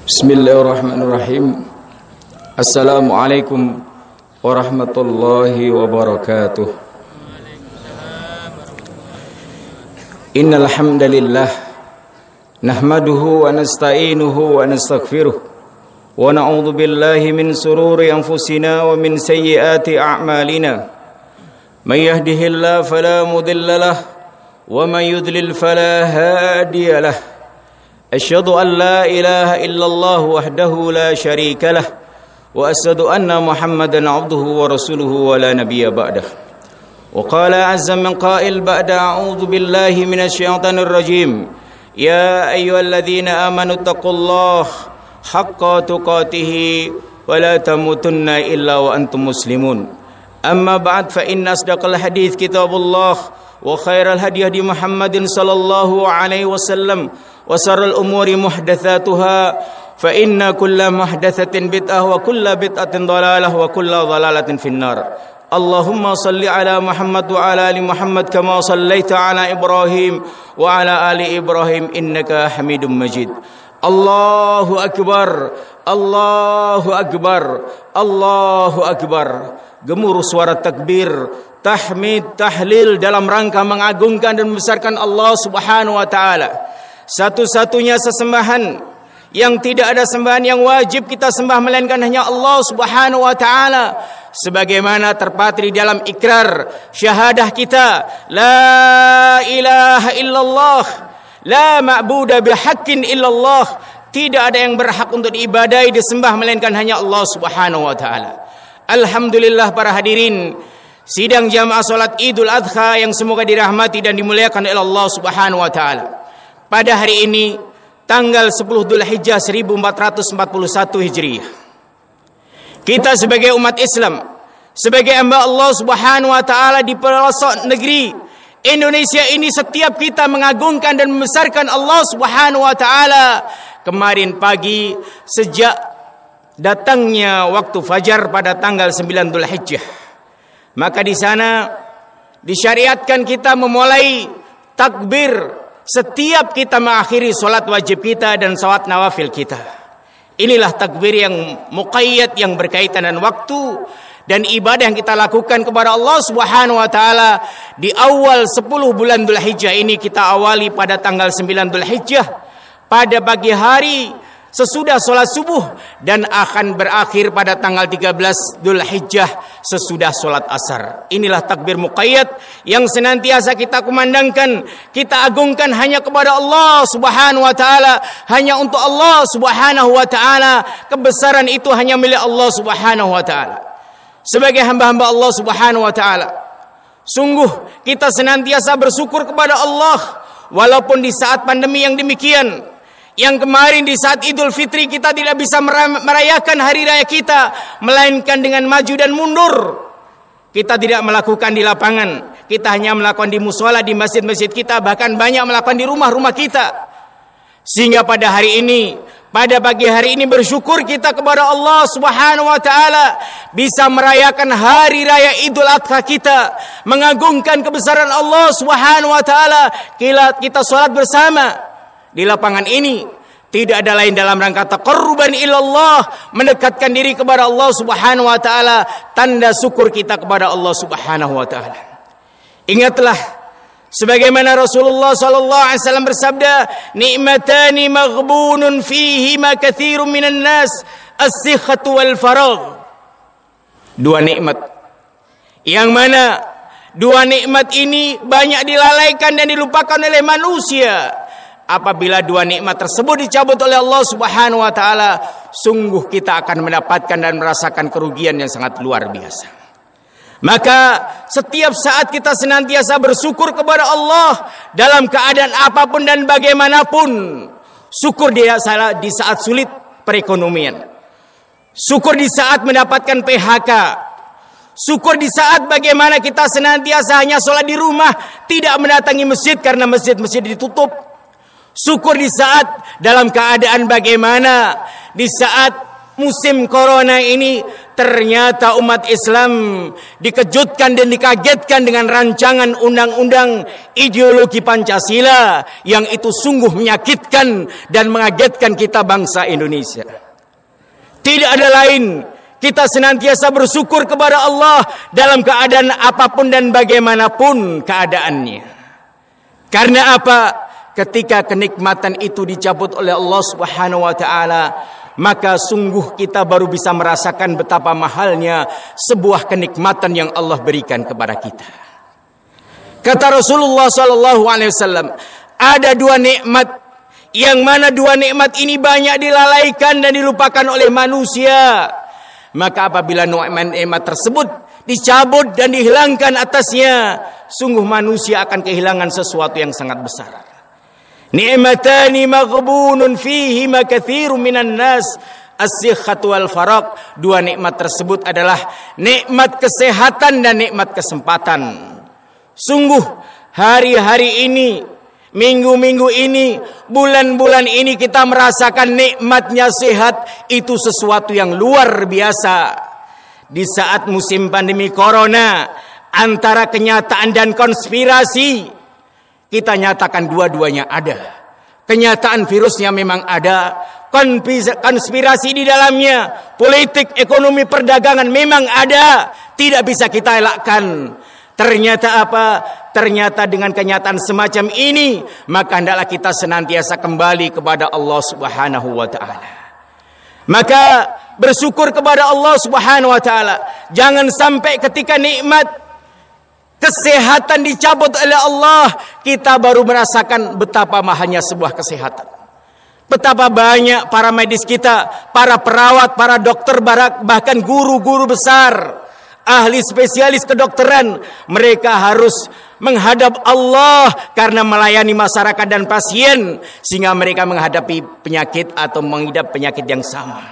Bismillahirrahmanirrahim. Assalamualaikum warahmatullahi wabarakatuh. Innal hamdalillah nahmaduhu wa nasta'inuhu wa nastaghfiruh wa na'udzu billahi min sururi anfusina wa min sayyiati a'malina. May yahdihillahu fala mudilla lahu wa may yudlil fala hadiya lahu. Asyhadu an la ilaha illallah wahdahu la syarika lah wa asyhadu anna Muhammadan abduhu wa rasuluhu wa la nabiyya ba'dah. Wa qala azza min qail ba'da a'udzu billahi minasy syaithanir rajim. Ya ayyuhalladzina amanu taqullaha haqqa tuqatih wa la tamutunna illa wa antum muslimun. Amma ba'd fa inna asdaqal hadits kitabullah wa khairal hadi hadi Muhammadin sallallahu alaihi wasallam wa syarrul umuri muhdatsatuha fa inna kulla muhdatsatin bid'ah wa kulla bid'atin dhalalah wa kulla dhalalatin finnar. Allahumma salli ala Muhammad wa ala ali Muhammad kama sallaita ala Ibrahim wa ala ali Ibrahim innaka Hamidum Majid. Allahu akbar, Allahu akbar, Allahu akbar. Gemuruh suara takbir, tahmid, tahlil dalam rangka mengagungkan dan membesarkan Allah Subhanahu wa taala. Satu-satunya sesembahan yang tidak ada sembahan yang wajib kita sembah melainkan hanya Allah Subhanahu wa taala, sebagaimana terpatri dalam ikrar syahadah kita, la ilaha illallah, la ma'budu bihaqqin illallah. Tidak ada yang berhak untuk diibadahi, disembah melainkan hanya Allah Subhanahu wa taala. Alhamdulillah para hadirin sidang jamaah salat Idul Adha yang semoga dirahmati dan dimuliakan oleh Allah Subhanahu wa taala. Pada hari ini tanggal 10 Dzulhijjah 1441 Hijriah, kita sebagai umat Islam, sebagai hamba Allah Subhanahu wa taala di pelosok negeri Indonesia ini, setiap kita mengagungkan dan membesarkan Allah Subhanahu wa taala. Kemarin pagi sejak datangnya waktu fajar pada tanggal 9 Dzulhijjah, maka di sana disyariatkan kita memulai takbir setiap kita mengakhiri salat wajib kita dan salat nawafil kita. Inilah takbir yang muqayyad, yang berkaitan dengan waktu dan ibadah yang kita lakukan kepada Allah Subhanahu wa taala di awal 10 bulan Dzulhijjah ini. Kita awali pada tanggal 9 Dzulhijjah pada pagi hari sesudah sholat subuh dan akan berakhir pada tanggal 13 Dzulhijjah sesudah sholat asar. Inilah takbir muqayyad yang senantiasa kita kumandangkan, kita agungkan hanya kepada Allah Subhanahu wa taala, hanya untuk Allah Subhanahu wa taala. Kebesaran itu hanya milik Allah Subhanahu wa taala. Sebagai hamba-hamba Allah Subhanahu wa taala, sungguh kita senantiasa bersyukur kepada Allah walaupun di saat pandemi yang demikian. Yang kemarin di saat Idul Fitri kita tidak bisa merayakan hari raya kita, melainkan dengan maju dan mundur. Kita tidak melakukan di lapangan, kita hanya melakukan di musola, di masjid-masjid kita, bahkan banyak melakukan di rumah-rumah kita. Sehingga pada hari ini, pada pagi hari ini bersyukur kita kepada Allah Subhanahu wa taala bisa merayakan hari raya Idul Adha kita, mengagungkan kebesaran Allah Subhanahu wa taala. Kita salat bersama di lapangan ini, tidak ada lain dalam rangka taqarruban ilallah, mendekatkan diri kepada Allah Subhanahu wa taala, tanda syukur kita kepada Allah Subhanahu wa taala. Ingatlah sebagaimana Rasulullah sallallahu alaihi wasallam bersabda, nikmatani maghbunun fihi ma katsirun minan nas, as-sihhatu wal faragh. Dua nikmat yang mana dua nikmat ini banyak dilalaikan dan dilupakan oleh manusia. Apabila dua nikmat tersebut dicabut oleh Allah Subhanahu wa taala, sungguh kita akan mendapatkan dan merasakan kerugian yang sangat luar biasa. Maka setiap saat kita senantiasa bersyukur kepada Allah dalam keadaan apapun dan bagaimanapun. Syukur di saat sulit perekonomian, syukur di saat mendapatkan PHK, syukur di saat bagaimana kita senantiasa hanya sholat di rumah, tidak mendatangi masjid karena masjid-masjid ditutup. Syukur di saat dalam keadaan bagaimana, di saat musim corona ini ternyata umat Islam dikejutkan dan dikagetkan dengan rancangan undang-undang ideologi Pancasila yang itu sungguh menyakitkan dan mengagetkan kita bangsa Indonesia. Tidak ada lain, kita senantiasa bersyukur kepada Allah dalam keadaan apapun dan bagaimanapun keadaannya. Karena apa? Ketika kenikmatan itu dicabut oleh Allah Subhanahu wa taala, maka sungguh kita baru bisa merasakan betapa mahalnya sebuah kenikmatan yang Allah berikan kepada kita. Kata Rasulullah SAW, ada dua nikmat, yang mana dua nikmat ini banyak dilalaikan dan dilupakan oleh manusia. Maka apabila nikmat tersebut dicabut dan dihilangkan atasnya, sungguh manusia akan kehilangan sesuatu yang sangat besar. Ni'matani maghbunun fihi ma katsirun minan nas as-sihhatu wal faraq. Dua nikmat tersebut adalah nikmat kesehatan dan nikmat kesempatan. Sungguh hari-hari ini, minggu-minggu ini, bulan-bulan ini kita merasakan nikmatnya sehat itu sesuatu yang luar biasa. Di saat musim pandemi corona, antara kenyataan dan konspirasi, kita nyatakan dua-duanya ada. Kenyataan virusnya memang ada, konspirasi di dalamnya, politik, ekonomi, perdagangan memang ada, tidak bisa kita elakkan. Ternyata apa? Ternyata dengan kenyataan semacam ini, maka hendaklah kita senantiasa kembali kepada Allah Subhanahu wa taala. Maka bersyukur kepada Allah Subhanahu wa taala. Jangan sampai ketika nikmat kesehatan dicabut oleh Allah, kita baru merasakan betapa mahalnya sebuah kesehatan. Betapa banyak para medis kita, para perawat, para dokter, bahkan guru-guru besar, ahli spesialis kedokteran, mereka harus menghadap Allah karena melayani masyarakat dan pasien, sehingga mereka menghadapi penyakit atau mengidap penyakit yang sama.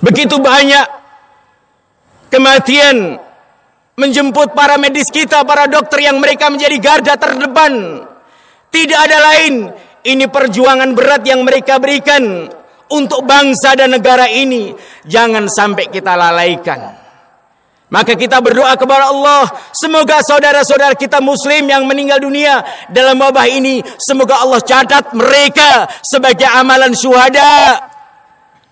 Begitu banyak kematian menjemput para medis kita, para dokter yang mereka menjadi garda terdepan. Tidak ada lain, ini perjuangan berat yang mereka berikan untuk bangsa dan negara ini. Jangan sampai kita lalaikan. Maka kita berdoa kepada Allah, semoga saudara-saudara kita muslim yang meninggal dunia dalam wabah ini, semoga Allah catat mereka sebagai amalan syuhada.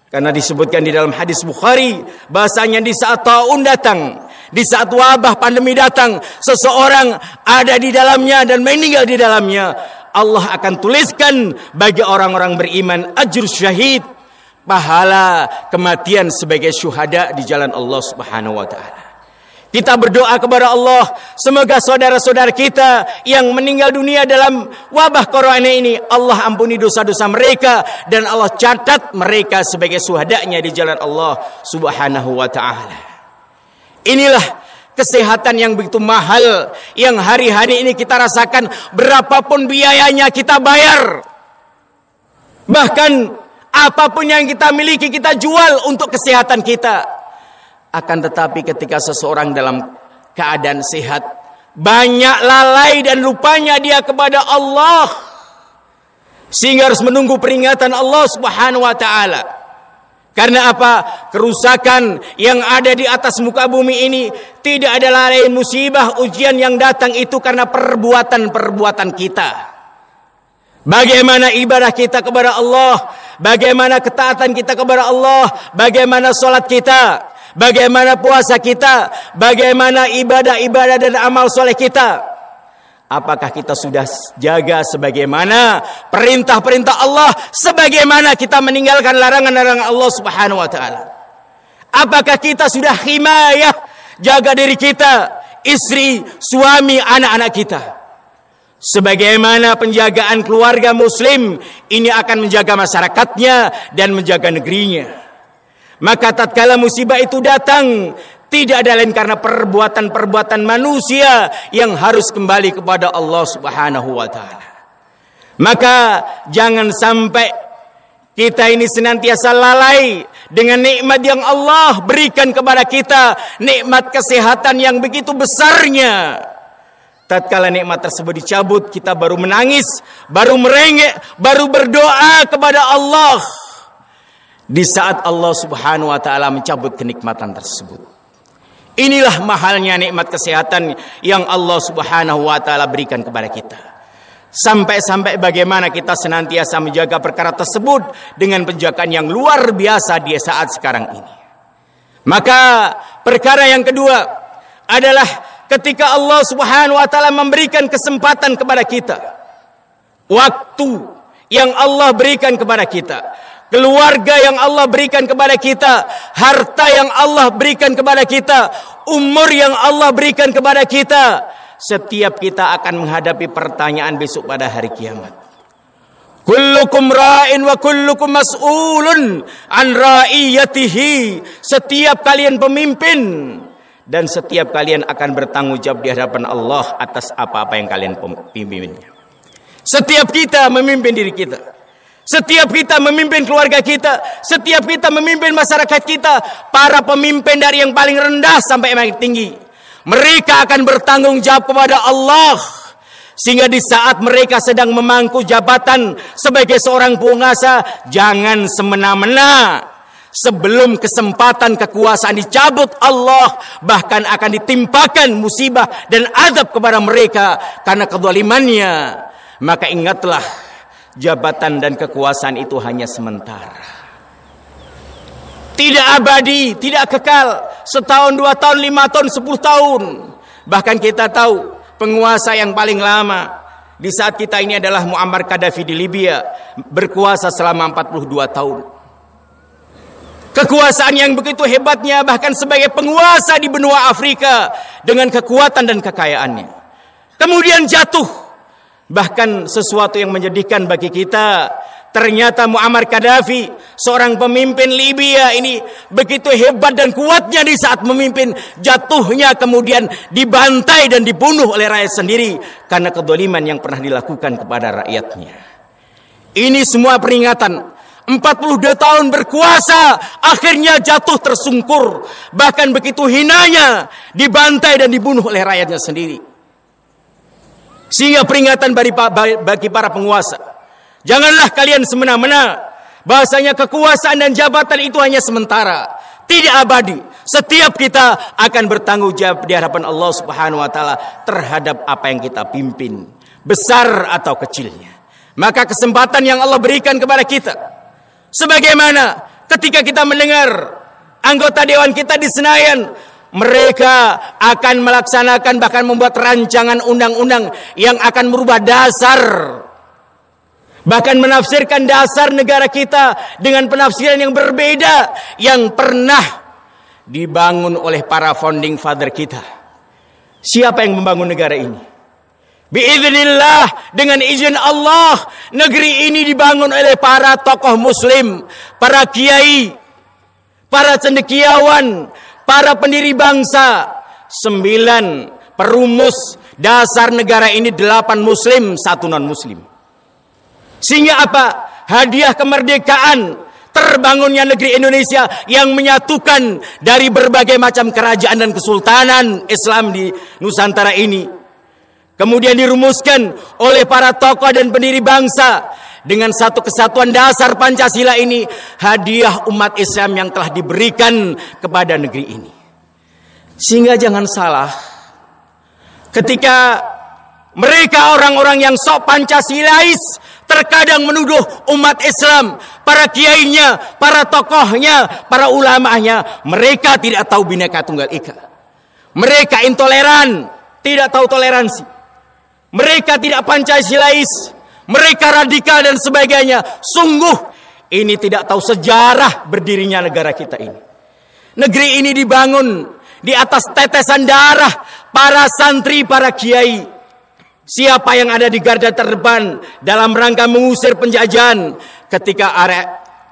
Karena disebutkan di dalam hadis Bukhari, bahasanya di saat taun datang, di saat wabah pandemi datang, seseorang ada di dalamnya dan meninggal di dalamnya, Allah akan tuliskan bagi orang-orang beriman ajr syahid, pahala kematian sebagai syuhada di jalan Allah Subhanahu wa taala. Kita berdoa kepada Allah, semoga saudara-saudara kita yang meninggal dunia dalam wabah corona ini, Allah ampuni dosa-dosa mereka dan Allah catat mereka sebagai syuhadanya di jalan Allah Subhanahu wa taala. Inilah kesehatan yang begitu mahal yang hari-hari ini kita rasakan, berapapun biayanya kita bayar. Bahkan apapun yang kita miliki kita jual untuk kesehatan kita. Akan tetapi ketika seseorang dalam keadaan sehat, banyak lalai dan lupanya dia kepada Allah, sehingga harus menunggu peringatan Allah Subhanahu wa taala. Karena apa? Kerusakan yang ada di atas muka bumi ini tidak ada lain musibah, ujian yang datang itu karena perbuatan-perbuatan kita. Bagaimana ibadah kita kepada Allah, bagaimana ketaatan kita kepada Allah, bagaimana salat kita, bagaimana puasa kita, bagaimana ibadah-ibadah dan amal soleh kita. Apakah kita sudah jaga sebagaimana perintah-perintah Allah, sebagaimana kita meninggalkan larangan-larangan Allah Subhanahu wa taala? Apakah kita sudah himayah, jaga diri kita, istri, suami, anak-anak kita? Sebagaimana penjagaan keluarga muslim ini akan menjaga masyarakatnya dan menjaga negerinya. Maka tatkala musibah itu datang, tidak ada lain karena perbuatan-perbuatan manusia yang harus kembali kepada Allah Subhanahu wa taala. Maka jangan sampai kita ini senantiasa lalai dengan nikmat yang Allah berikan kepada kita, nikmat kesehatan yang begitu besarnya. Tatkala nikmat tersebut dicabut, kita baru menangis, baru merengek, baru berdoa kepada Allah. di saat Allah Subhanahu wa taala mencabut kenikmatan tersebut. Inilah mahalnya nikmat kesehatan yang Allah Subhanahu wa taala berikan kepada kita. Sampai-sampai bagaimana kita senantiasa menjaga perkara tersebut dengan penjagaan yang luar biasa di saat sekarang ini. Maka perkara yang kedua adalah ketika Allah Subhanahu wa taala memberikan kesempatan kepada kita, waktu yang Allah berikan kepada kita, keluarga yang Allah berikan kepada kita, harta yang Allah berikan kepada kita, umur yang Allah berikan kepada kita, setiap kita akan menghadapi pertanyaan besok pada hari kiamat. Kullukum ra'in wa kullukum mas'ulun an ra'iyatihi. Setiap kalian pemimpin dan setiap kalian akan bertanggung jawab di hadapan Allah atas apa-apa yang kalian pimpinnya. Setiap kita memimpin diri kita, setiap kita memimpin keluarga kita, setiap kita memimpin masyarakat kita. Para pemimpin dari yang paling rendah sampai yang paling tinggi, mereka akan bertanggung jawab kepada Allah. Sehingga di saat mereka sedang memangku jabatan sebagai seorang penguasa, jangan semena-mena. Sebelum kesempatan kekuasaan dicabut, Allah bahkan akan ditimpakan musibah dan azab kepada mereka karena kezalimannya. Maka ingatlah, jabatan dan kekuasaan itu hanya sementara, tidak abadi, tidak kekal. Setahun, 2 tahun, 5 tahun, 10 tahun. Bahkan kita tahu penguasa yang paling lama di saat kita ini adalah Muammar Gaddafi di Libya, berkuasa selama 42 tahun. Kekuasaan yang begitu hebatnya, bahkan sebagai penguasa di benua Afrika dengan kekuatan dan kekayaannya, kemudian jatuh. Bahkan sesuatu yang menyedihkan bagi kita, ternyata Muammar Gaddafi, seorang pemimpin Libya ini begitu hebat dan kuatnya di saat memimpin, jatuhnya kemudian dibantai dan dibunuh oleh rakyat sendiri karena kezaliman yang pernah dilakukan kepada rakyatnya. Ini semua peringatan. 42 tahun berkuasa, akhirnya jatuh tersungkur, bahkan begitu hinanya dibantai dan dibunuh oleh rakyatnya sendiri. Sehingga peringatan bagi para penguasa, janganlah kalian semena-mena. Bahasanya kekuasaan dan jabatan itu hanya sementara, tidak abadi. Setiap kita akan bertanggung jawab di hadapan Allah Subhanahu wa taala terhadap apa yang kita pimpin, besar atau kecilnya. Maka kesempatan yang Allah berikan kepada kita, sebagaimana ketika kita mendengar anggota dewan kita di Senayan, mereka akan melaksanakan, bahkan membuat rancangan undang-undang yang akan merubah dasar, bahkan menafsirkan dasar negara kita dengan penafsiran yang berbeda yang pernah dibangun oleh para founding father kita. Siapa yang membangun negara ini? Biiznillah, dengan izin Allah, negeri ini dibangun oleh para tokoh muslim, para kiai, para cendekiawan, para pendiri bangsa. 9 perumus dasar negara ini, 8 muslim, 1 non muslim. Sehingga apa? Hadiah kemerdekaan, terbangunnya negeri Indonesia yang menyatukan dari berbagai macam kerajaan dan kesultanan Islam di Nusantara ini, kemudian dirumuskan oleh para tokoh dan pendiri bangsa dengan satu kesatuan dasar Pancasila ini, hadiah umat Islam yang telah diberikan kepada negeri ini. Sehingga jangan salah, ketika mereka orang-orang yang sok Pancasilais terkadang menuduh umat Islam, para kiainya, para tokohnya, para ulamanya, mereka tidak tahu Bhinneka Tunggal Ika. Mereka intoleran, tidak tahu toleransi. Mereka tidak Pancasilais, mereka radikal dan sebagainya. Sungguh ini tidak tahu sejarah berdirinya negara kita ini. Negeri ini dibangun di atas tetesan darah para santri, para kiai. Siapa yang ada di garda terdepan dalam rangka mengusir penjajahan ketika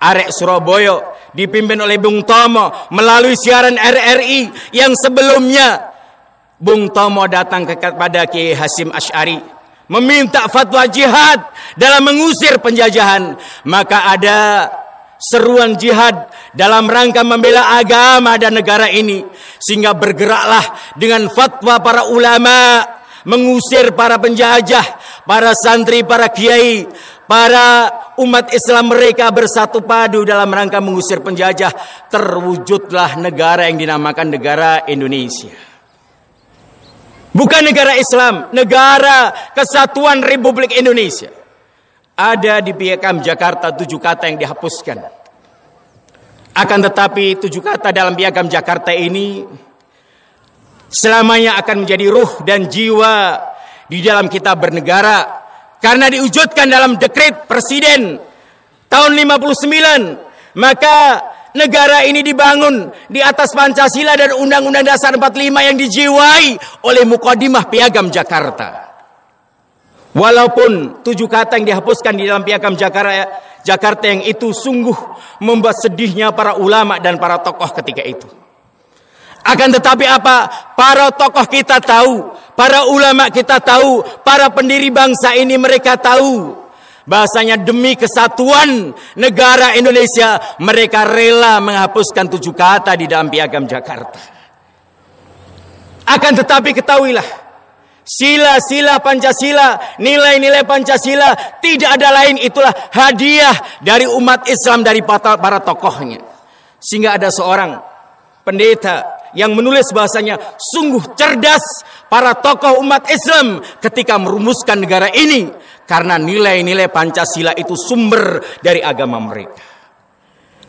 arek Surabaya dipimpin oleh Bung Tomo melalui siaran RRI yang sebelumnya Bung Tomo datang kepada Kiai Hasyim Asy'ari meminta fatwa jihad dalam mengusir penjajahan. Maka ada seruan jihad dalam rangka membela agama dan negara ini, sehingga bergeraklah dengan fatwa para ulama mengusir para penjajah, para santri, para kiai, para umat Islam mereka bersatu padu dalam rangka mengusir penjajah, terwujudlah negara yang dinamakan negara Indonesia. Bukan negara Islam, negara Kesatuan Republik Indonesia. Ada di Piagam Jakarta 7 kata yang dihapuskan. Akan tetapi 7 kata dalam Piagam Jakarta ini selamanya akan menjadi ruh dan jiwa di dalam kita bernegara, karena diwujudkan dalam dekret presiden tahun 59. Maka negara ini dibangun di atas Pancasila dan Undang-Undang Dasar 45 yang dijiwai oleh Mukadimah Piagam Jakarta. Walaupun 7 kata yang dihapuskan di dalam Piagam Jakarta yang itu sungguh membuat sedihnya para ulama dan para tokoh ketika itu. Akan tetapi apa? Para tokoh kita tahu, para ulama kita tahu, para pendiri bangsa ini mereka tahu bahasanya demi kesatuan negara Indonesia mereka rela menghapuskan 7 kata di dalam Piagam Jakarta. Akan tetapi ketahuilah, sila-sila Pancasila, nilai-nilai Pancasila tidak ada lain, itulah hadiah dari umat Islam dari para tokohnya. Sehingga ada seorang pendeta yang menulis bahasanya sungguh cerdas para tokoh umat Islam ketika merumuskan negara ini, karena nilai-nilai Pancasila itu sumber dari agama mereka.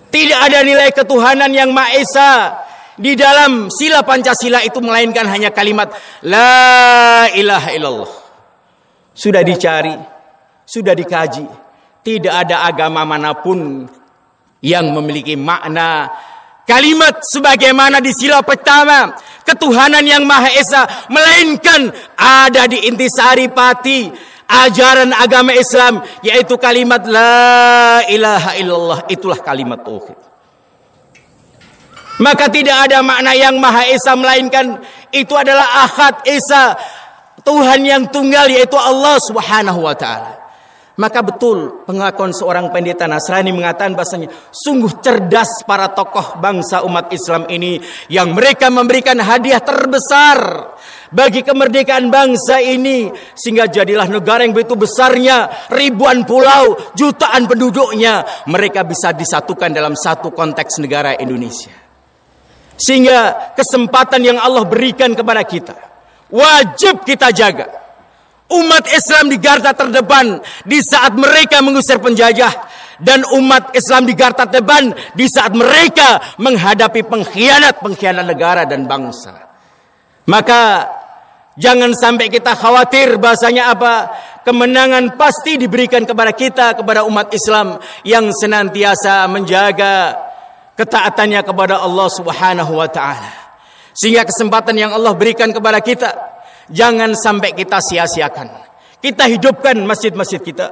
Tidak ada nilai ketuhanan yang Maha Esa di dalam sila Pancasila itu, melainkan hanya kalimat La ilaha illallah. Sudah dicari, sudah dikaji, tidak ada agama manapun yang memiliki makna kalimat sebagaimana di sila pertama, ketuhanan yang Maha Esa, melainkan ada di inti saripati ajaran agama Islam, yaitu kalimat La ilaha illallah. Itulah kalimat tauhid. Maka tidak ada makna yang Maha Esa, melainkan itu adalah Ahad Esa, Tuhan yang tunggal, yaitu Allah Subhanahu wa ta'ala. Maka betul pengakuan seorang pendeta Nasrani mengatakan bahasanya sungguh cerdas para tokoh bangsa umat Islam ini, yang mereka memberikan hadiah terbesar bagi kemerdekaan bangsa ini, sehingga jadilah negara yang begitu besarnya, ribuan pulau, jutaan penduduknya, mereka bisa disatukan dalam satu konteks negara Indonesia. Sehingga kesempatan yang Allah berikan kepada kita wajib kita jaga. Umat Islam di garda terdepan di saat mereka mengusir penjajah, dan umat Islam di garda terdepan di saat mereka menghadapi pengkhianat negara dan bangsa. Maka jangan sampai kita khawatir bahasanya apa? Kemenangan pasti diberikan kepada kita, kepada umat Islam yang senantiasa menjaga ketaatannya kepada Allah Subhanahu wa ta'ala. Sehingga kesempatan yang Allah berikan kepada kita jangan sampai kita sia-siakan. Kita hidupkan masjid-masjid kita.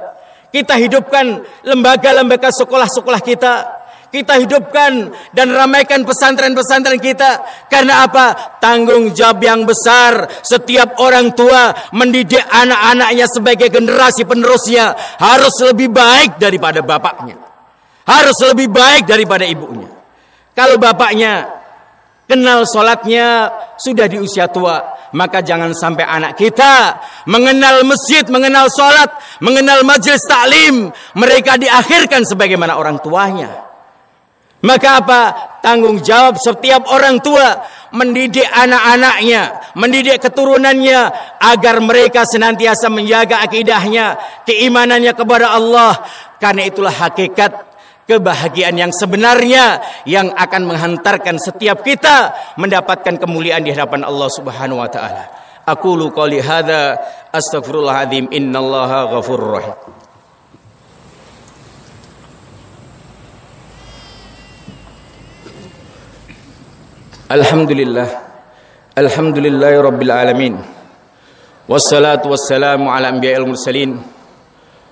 Kita hidupkan lembaga-lembaga sekolah-sekolah kita. Kita hidupkan dan ramaikan pesantren-pesantren kita. Karena apa? Tanggung jawab yang besar. Setiap orang tua mendidik anak-anaknya sebagai generasi penerusnya harus lebih baik daripada bapaknya. Harus lebih baik daripada ibunya. Kalau bapaknya kenal sholatnya sudah di usia tua, maka jangan sampai anak kita mengenal masjid, mengenal sholat, mengenal majelis taklim, mereka diakhirkan sebagaimana orang tuanya. Maka apa? Tanggung jawab setiap orang tua mendidik anak-anaknya, mendidik keturunannya, agar mereka senantiasa menjaga akidahnya, keimanannya kepada Allah. Karena itulah hakikat kebahagiaan yang sebenarnya yang akan menghantarkan setiap kita mendapatkan kemuliaan di hadapan Allah Subhanahu wa taala. Aqulu qouli hadza astaghfirullahaladzim innallaha ghafurur rahim. Alhamdulillahi rabbil alamin. Wassalatu wassalamu ala anbiya'il mursalin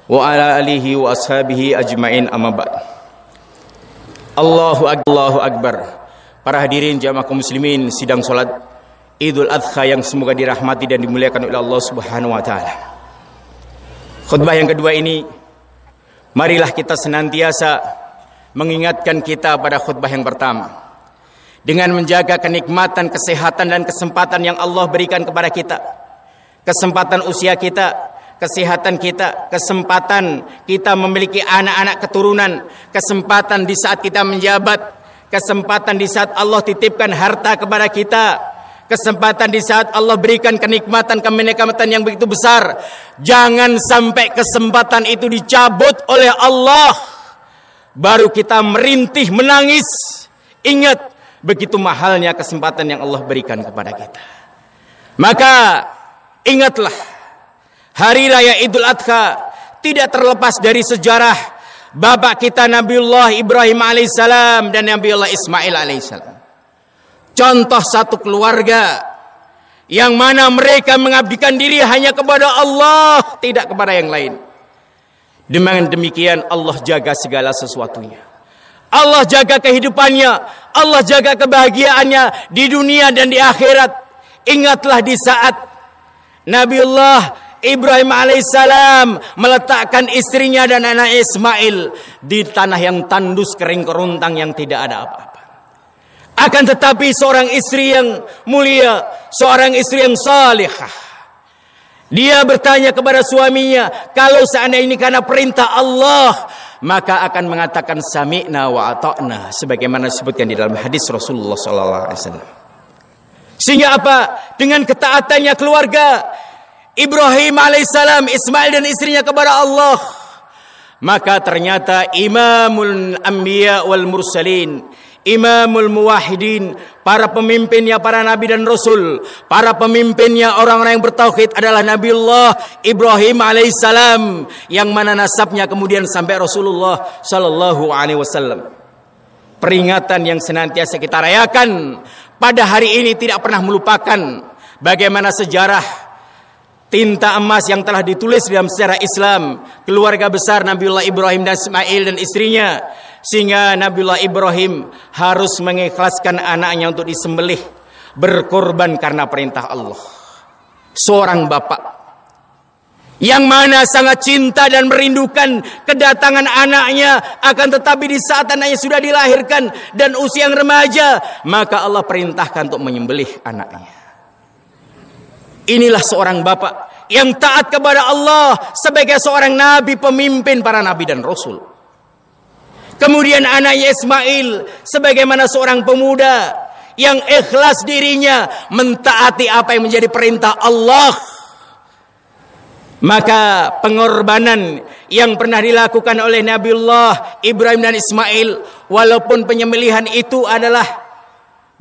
wa ala alihi wa ashabihi ajmain, amma ba'd. Allahu Akbar. Para hadirin jamaah kaum muslimin sidang salat Idul Adha yang semoga dirahmati dan dimuliakan oleh Allah Subhanahu wa taala. Khutbah yang kedua ini, marilah kita senantiasa mengingatkan kita pada khutbah yang pertama, dengan menjaga kenikmatan, kesehatan dan kesempatan yang Allah berikan kepada kita. Kesempatan usia kita, kesehatan kita, kesempatan kita memiliki anak-anak keturunan, kesempatan di saat kita menjabat, kesempatan di saat Allah titipkan harta kepada kita, kesempatan di saat Allah berikan kenikmatan yang begitu besar. Jangan sampai kesempatan itu dicabut oleh Allah, baru kita merintih menangis. Ingat, begitu mahalnya kesempatan yang Allah berikan kepada kita. Maka ingatlah, hari raya Idul Adha tidak terlepas dari sejarah bapak kita Nabiullah Ibrahim alaihissalam dan Nabiullah Ismail alaihissalam. Contoh satu keluarga yang mana mereka mengabdikan diri hanya kepada Allah, tidak kepada yang lain. Dengan demikian Allah jaga segala sesuatunya. Allah jaga kehidupannya, Allah jaga kebahagiaannya di dunia dan di akhirat. Ingatlah di saat Nabiullah Ibrahim alaihissalam meletakkan istrinya dan anak Ismail di tanah yang tandus kering kerontang yang tidak ada apa-apa. Akan tetapi seorang istri yang mulia, seorang istri yang salihah, dia bertanya kepada suaminya, kalau seandainya ini karena perintah Allah, maka akan mengatakan sami'na wa ata'na, sebagaimana disebutkan di dalam hadis Rasulullah SAW. Sehingga apa? Dengan ketaatannya keluarga Ibrahim alaihissalam, Ismail dan istrinya kepada Allah, maka ternyata imamul anbiya wal mursalin, imamul muwahhidin, para pemimpinnya para nabi dan rasul, para pemimpinnya orang-orang yang bertauhid adalah Nabiullah Ibrahim alaihissalam, yang mana nasabnya kemudian sampai Rasulullah sallallahu alaihi wasallam. Peringatan yang senantiasa kita rayakan pada hari ini tidak pernah melupakan bagaimana sejarah tinta emas yang telah ditulis dalam sejarah Islam keluarga besar Nabiullah Ibrahim dan Ismail dan istrinya, sehingga Nabiullah Ibrahim harus mengikhlaskan anaknya untuk disembelih, berkorban karena perintah Allah. Seorang bapak yang mana sangat cinta dan merindukan kedatangan anaknya, akan tetapi di saat anaknya sudah dilahirkan dan usia yang remaja, maka Allah perintahkan untuk menyembelih anaknya. Inilah seorang bapak yang taat kepada Allah sebagai seorang nabi, pemimpin para nabi dan rasul. Kemudian anaknya Ismail sebagaimana seorang pemuda yang ikhlas dirinya mentaati apa yang menjadi perintah Allah. Maka pengorbanan yang pernah dilakukan oleh Nabiullah Ibrahim dan Ismail, walaupun penyembelihan itu adalah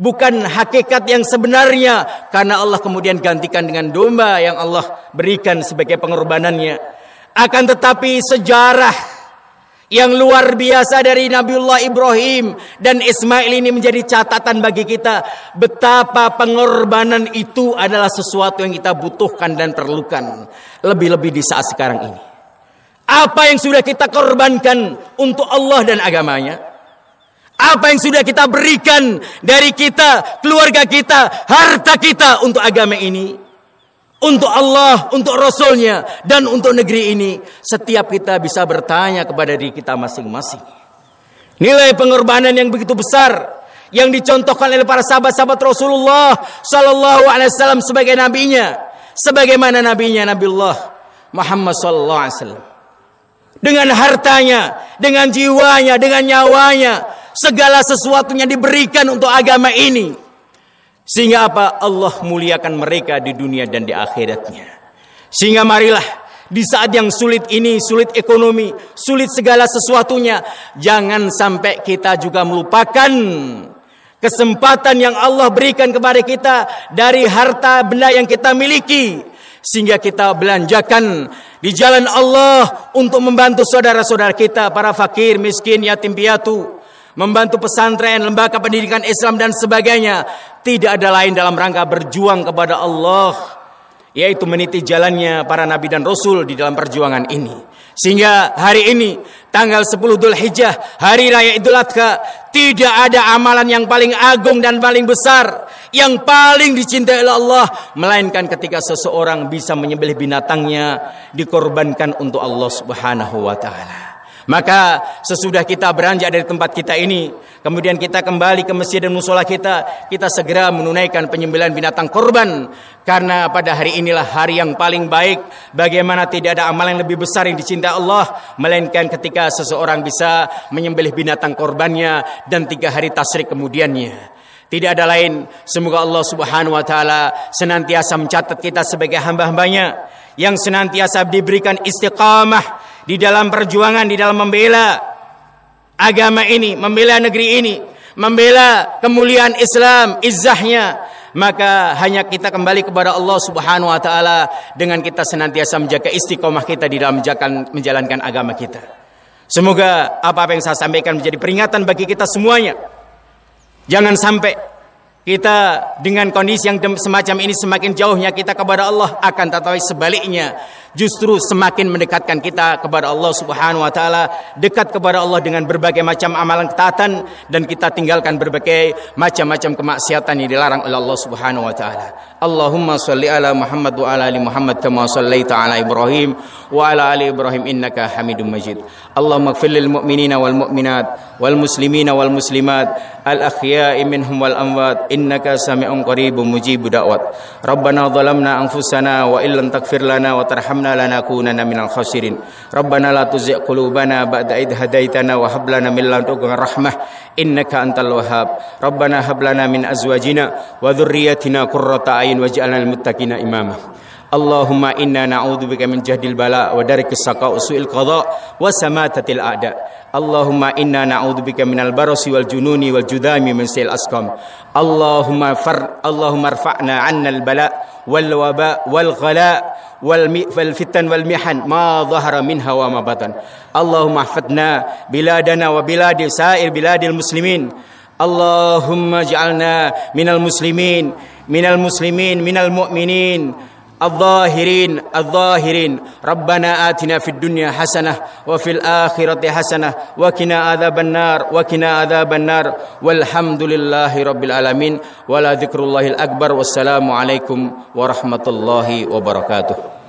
bukan hakikat yang sebenarnya, karena Allah kemudian gantikan dengan domba yang Allah berikan sebagai pengorbanannya. Akan tetapi sejarah yang luar biasa dari Nabiullah Ibrahim dan Ismail ini menjadi catatan bagi kita betapa pengorbanan itu adalah sesuatu yang kita butuhkan dan perlukan, lebih-lebih di saat sekarang ini. Apa yang sudah kita korbankan untuk Allah dan agamanya? Apa yang sudah kita berikan dari kita, keluarga kita, harta kita untuk agama ini? Untuk Allah, untuk Rasulnya, dan untuk negeri ini. Setiap kita bisa bertanya kepada diri kita masing-masing. Nilai pengorbanan yang begitu besar yang dicontohkan oleh para sahabat-sahabat Rasulullah sallallahu alaihi wasallam sebagai nabinya, sebagaimana nabinya Nabiullah Muhammad sallallahu alaihi wasallam. Dengan hartanya, dengan jiwanya, dengan nyawanya, segala sesuatunya diberikan untuk agama ini. Sehingga apa? Allah muliakan mereka di dunia dan di akhiratnya. Sehingga marilah di saat yang sulit ini, sulit ekonomi, sulit segala sesuatunya, jangan sampai kita juga melupakan kesempatan yang Allah berikan kepada kita dari harta benda yang kita miliki, sehingga kita belanjakan di jalan Allah untuk membantu saudara-saudara kita, para fakir, miskin, yatim piatu, membantu pesantren, lembaga pendidikan Islam dan sebagainya. Tidak ada lain dalam rangka berjuang kepada Allah, yaitu meniti jalannya para nabi dan rasul di dalam perjuangan ini. Sehingga hari ini tanggal 10 Dzulhijjah, hari raya Idul Adha, tidak ada amalan yang paling agung dan paling besar, yang paling dicintai oleh Allah, melainkan ketika seseorang bisa menyembelih binatangnya, dikorbankan untuk Allah Subhanahu wa taala. Maka sesudah kita beranjak dari tempat kita ini, kemudian kita kembali ke masjid dan musola kita segera menunaikan penyembelihan binatang kurban. Karena pada hari inilah hari yang paling baik. Bagaimana tidak ada amal yang lebih besar yang dicintai Allah, melainkan ketika seseorang bisa menyembelih binatang kurbannya dan 3 hari tasyrik kemudiannya. Tidak ada lain, semoga Allah Subhanahu wa taala senantiasa mencatat kita sebagai hamba-hambanya yang senantiasa diberikan istiqamah di dalam perjuangan, di dalam membela agama ini, membela negeri ini, membela kemuliaan Islam, izzahnya. Maka hanya kita kembali kepada Allah Subhanahu wa taala dengan kita senantiasa menjaga istiqomah kita di dalam menjalankan agama kita. Semoga apa-apa yang saya sampaikan menjadi peringatan bagi kita semuanya. Jangan sampai kita dengan kondisi yang semacam ini semakin jauhnya kita kepada Allah, akan tetapi sebaliknya justru semakin mendekatkan kita kepada Allah Subhanahu wa taala, dekat kepada Allah dengan berbagai macam amalan ketaatan, dan kita tinggalkan berbagai macam-macam kemaksiatan yang dilarang oleh Allah Subhanahu wa taala. Allahumma shalli ala Muhammad wa ala ali Muhammad kama shallaita ala Ibrahim wa ala ali Ibrahim innaka Hamidum Majid. Allahumma ighfir lil mu'minina wal mu'minat wal muslimina wal muslimat al ahya'i minhum wal amwat innaka sami'un qaribun mujibud da'wat. Rabbana zalamna anfusana wa illam taghfir lana wa tarhamna lanakunanna minal khasirin. Rabbana la tuzigh qulubana ba'da idh hadaitana wa hab lana min ladunka rahmah innaka antal wahhab. Rabbana hab lana min azwajina wa dhurriyyatina qurrata a'yun waj'alna lil muttaqina imama. Allahumma inna na'udzubika min jahdil bala wa darikis saqa wa su'il qada wa samatatil a'da. Allahumma inna na'udzubika minal barasi wal jununi wal judami min sayil asqam. Allahumma arfa'na 'annal bala wal waba wal ghala wal fitan wal mihan ma dhahara minha wa ma batan. Allahumma ihfadna biladana wa biladi sa'ir biladil muslimin. Allahumma ij'alna minal muslimin minal mu'minin الظاهرين ربنا آتنا في الدنيا حسنة وفي الآخرة حسنة وقنا عذاب النار والحمد لله رب العالمين ولا ذكر الله الأكبر والسلام عليكم ورحمة الله وبركاته.